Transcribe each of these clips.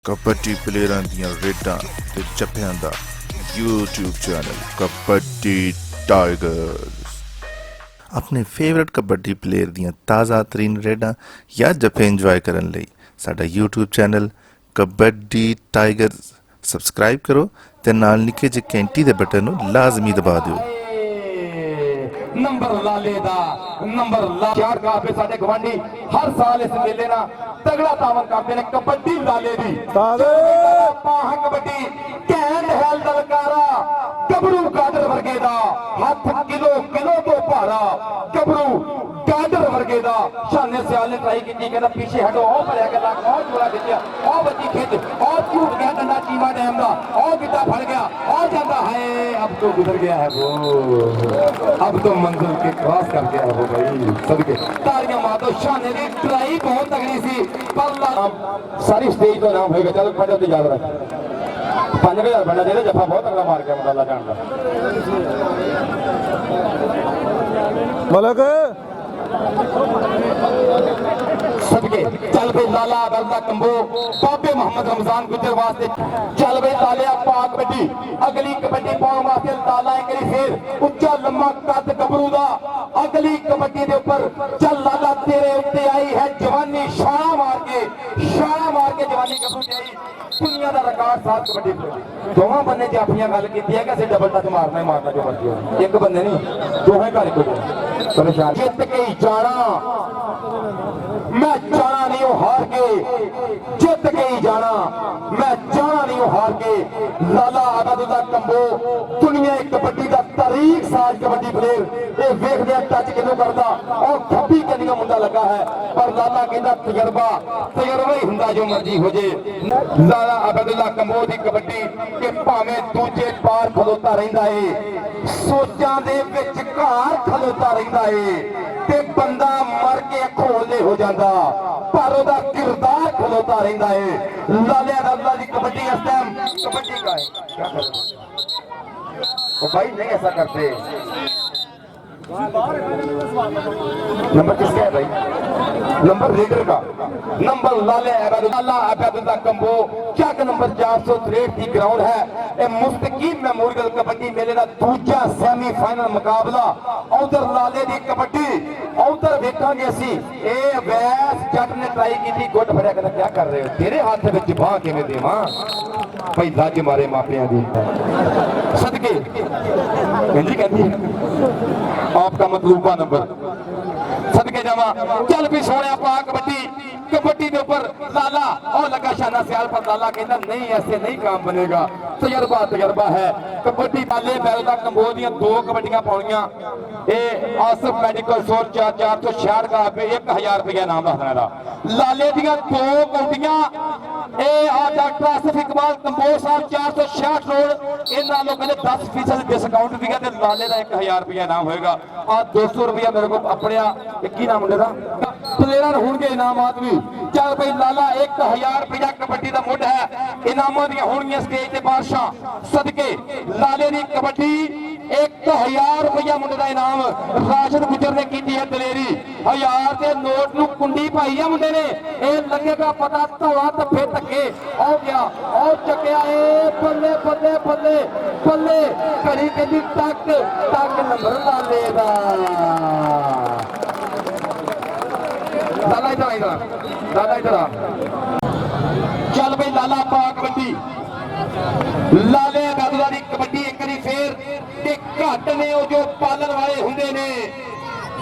कबड्डी प्लेयरां दियां रेडां ते जप्फियां दा यूट्यूब चैनल कबड्डी टाइगर्स। अपने फेवरेट कबड्डी प्लेयर दियां ताज़ा तरीन रेडां या जप्फे इंजॉय करन लई साडा YouTube channel kabaddi tigers subscribe करो ते नाल निक्के जे घंटी दे बटन नूं लाजमी दबा दिओ। नंबर लाले दा नंबर चार काफे साडे गवांडी हर साल इस मेले ना तगड़ा तावन करते ने कबड्डी लाले दी पाह कबड्डी कैंड हैल दलकारा गबरू गाडर वर्गे दा हथ किलो किलो तो भारा गबरू गाडर वर्गे दा शाने सियाल ने ट्राई की कहना पीछे हटो ओ भरिया गला और जोड़ा खिंचिया ओ बच्ची खिंच और टूट गया डंडा चीमा डैम दा और गिद्दा फड़ गया और जाता है अब तो गुजर गया है वो अब तो मंजिल के क्रॉस कर गया वो भाई सबके तालियां मार दो शाने की ट्राई बहुत तगड़ी सी पर सारी स्टेज तो नाम होएगा चल फटो तो याद रख 5000 बनना चाहिए जफा बहुत तगड़ा मार गया मुंडा जान दा मलक सदके चल भाई लाला उबैद कंबो बाबे मोहम्मद रमजान गुजर वास्ते चल भाई लालिया पाक कबड्डी अगली कबड्डी पाउण वास्ते लाला एक बारी फिर उच्चा लम्मा कद गबरू दा अगली कबड्डी दे ऊपर चल लाला तेरे उत्ते आई है जवानी छाला मार के जवानी गबरू ते आई दुनिया दा रिकॉर्ड साथ कबड्डी दोवां बंदे च अपनी गल कीती है कि असीं डबल टच मारना ही मारना जो मर्जी हो एक बंदे नहीं दोहें घर को परेशान जित के ही जाना मैं जाना नहीं हूं हार के जित के ही जाना मैं जाना नहीं हूं हार के लाला उबैद कंबो दुनिया कबड्डी का तारीख साज कबड्डी प्लेयर ये वेखदे टच किनू करदा और खब्बी कनिया मुंडा लगा है पर लाला कहंदा तजर्बा ही हुंदा जो मर्जी हो जे लाला उबैद कंबो दी कबड्डी के भावें दूजे पार खलोता रहिंदा है सोचां दे विचकार खलोता रहिंदा है ते बंदा मर के खोले हो जाता पर ओदा किरदार खलोता रहता है लाले अल्लाह की कबड्डी इस टाइम कबड्डी का है क्या करते वो भाई नहीं ऐसा करते नंबर किसका है भाई नंबर रेडर का नंबर लाले उबैद कंबो चक नंबर 463 की ग्राउंड है ये मुस्तकीम मेमोरियल कबड्डी मेले का दूजा सेमीफाइनल मुकाबला उधर लाले की कबड्डी उधर वेखांगे असी ए वैस जट ने ट्राई की गुट फड़िया कहना क्या कर रहे हो तेरे हाथ में बाह किवें देवां भाई लज मारे मापियां दी सदके कहती आपका मतलूबा नंबर सदके जावा चल भी सोने पा कबड्डी के ऊपर लाला और लगा शाना सियाल पर लाला कहता नहीं ऐसे नहीं काम बनेगा तजर्बा है कबड्डी लाले उबैद कंबो दियां दो कबड्डियां पाउणियां ए आसिफ मेडिकल स्टोर 466 का 1000 रुपया नाम रखना लाले दियां दो कबड्डियां ए आ डॉक्टर आसिफ इकबाल कंबो साहब 466 रोड इन्हां लोगों ने 10% डिस्काउंट दिया ते लाले का 1000 रुपया इनाम होएगा आ 200 रुपया मेरे को अपने की नाम मुंडे दा प्लेयर होणगे इनाम आदमी चल भाई लाला 1000 रुपया कबड्डी का मुड है इनामां दी होणगियां स्टेज ते बादशाह सदके लाले दी कबड्डी 1000 रुपया मुंडे का इनाम राशिद गुजर ने की है दलेरी 1000 के नोट नूं कुंडी पाई है मुंडे ने ये लगेगा पता धौला धब्बे धक्के आ गया और चकिया बल्ले बल्ले बल्ले बल्ले घड़ी कहती टक टक नंबर लाले दा लाला इधर आ चल भाई लाला पा कबड्डी लाले उबैद दी कबड्डी एक बारी फिर ते घट ने जो पालन वाले हुंदे ने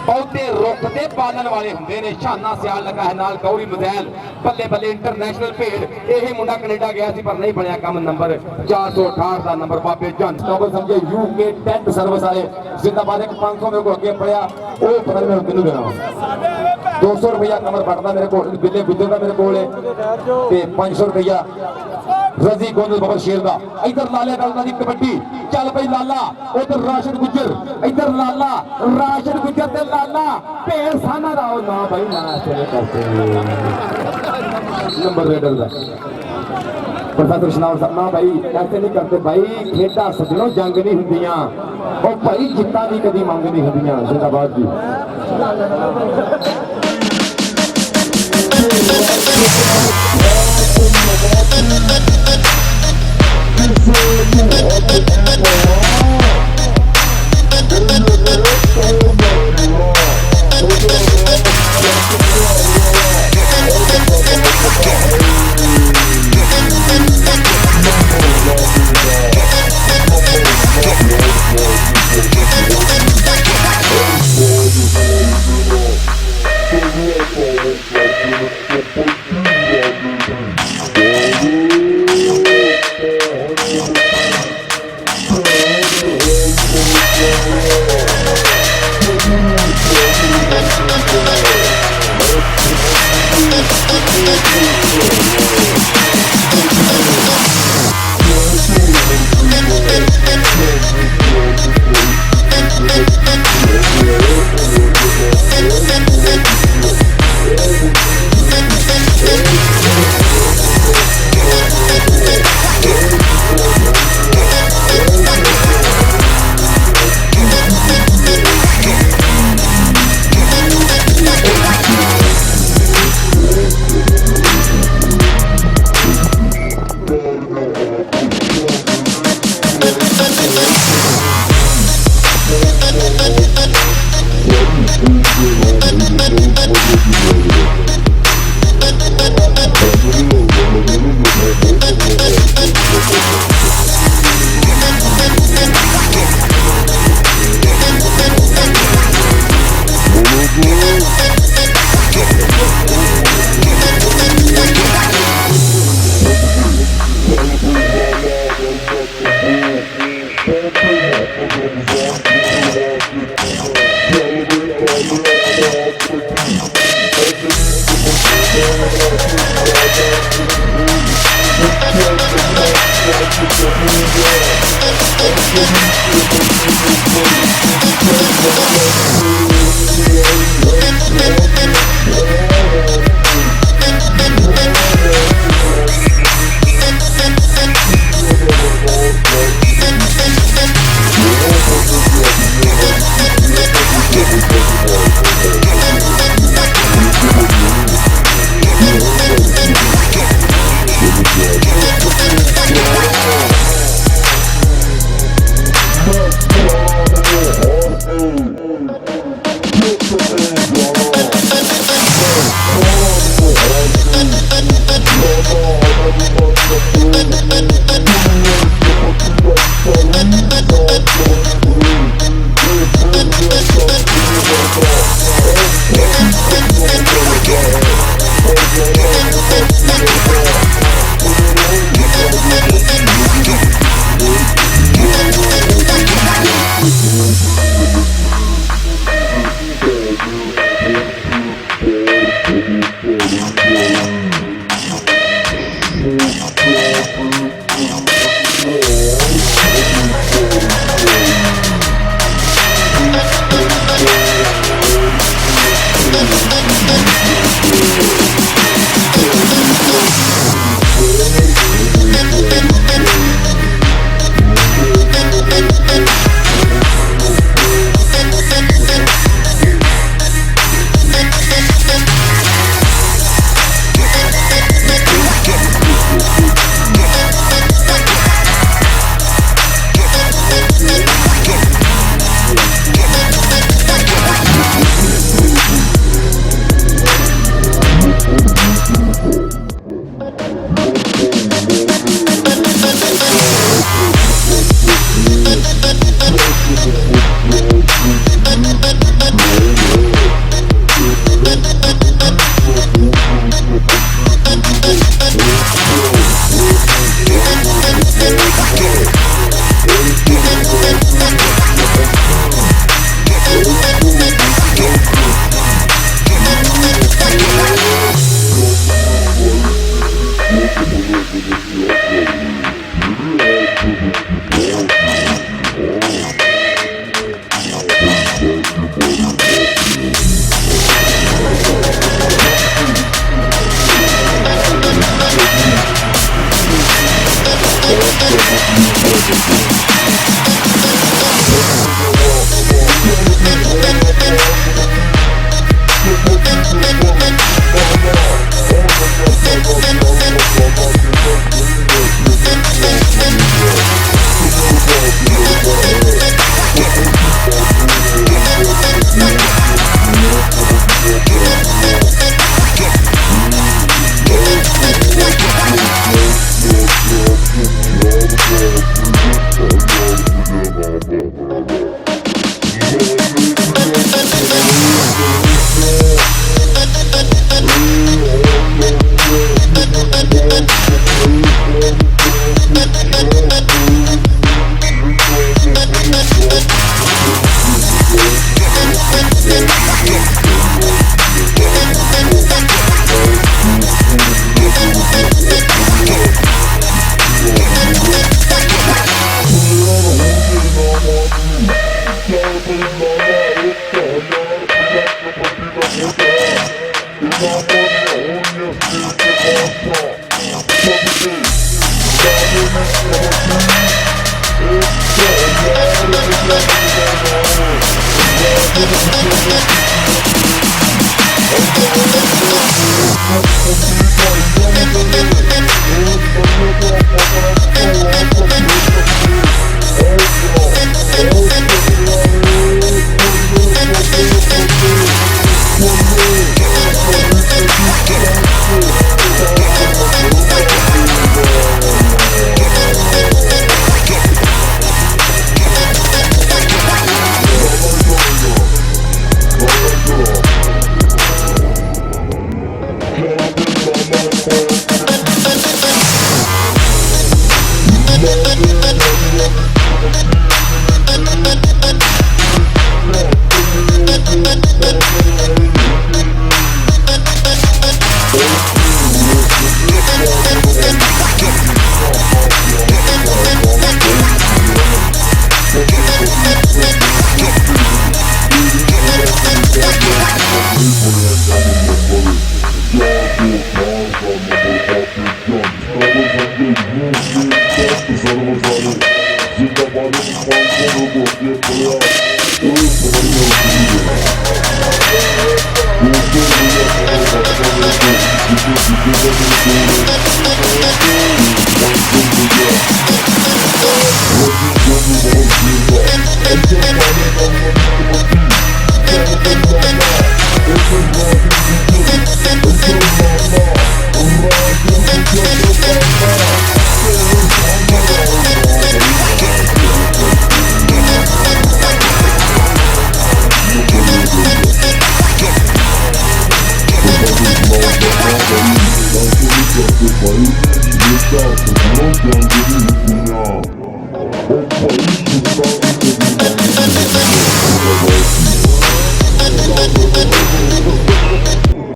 बहुते रुख ते पालन वाले हुंदे ने शाना सियाल लगा है नाल गौरी मदैल बल्ले बल्ले इंटरनेशनल भेड़ यही मुंडा कनेडा गया सी पर नहीं बनया काम नंबर 468 का नंबर बाबे जन तो समझे यूके टेंट सर्विस वाले जिंदाबाद 500 मेरे को अगे पड़िया वो पता नहीं किन्नू देना 200 रुपया कमर बढ़ता मेरे को बिल्ले गुजर का मेरे को 500 रुपया रजी गोंदल बाबा शेर का इधर लाले उबैद दी कबड्डी चल भाई लाला उधर राशिद गुजर इधर लाला राशिद गुजर ते लाला भेड़ साना दा ना भाई ना चले करते नंबर रेडर का प्रोफेसर शनावर साहब ना भाई ऐसे नहीं करते भाई खेडा सजनों जंग नहीं हुंदियां और भाई जितना भी कभी मंग नहीं हुंदियां जिंदाबाद जी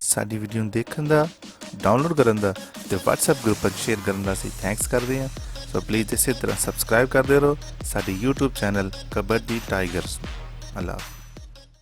ਸਾਡੀ ਵੀਡੀਓ ਨੂੰ ਦੇਖਣ ਦਾ, ਡਾਊਨਲੋਡ ਕਰਨ ਦਾ ਤੇ WhatsApp ਗਰੁੱਪ 'ਚ ਸ਼ੇਅਰ ਕਰਨ ਦਾ ਅਸੀਂ ਥੈਂਕਸ ਕਰਦੇ ਹਾਂ। ਸੋ ਪਲੀਜ਼ ਇਸੇ ਤਰ੍ਹਾਂ ਸਬਸਕ੍ਰਾਈਬ ਕਰਦੇ ਰਹੋ ਸਾਡੇ YouTube ਚੈਨਲ ਕਬੱਡੀ ਟਾਈਗਰਸ ਨੂੰ। ਅੱਲਾ ਹਾਫਿਜ਼।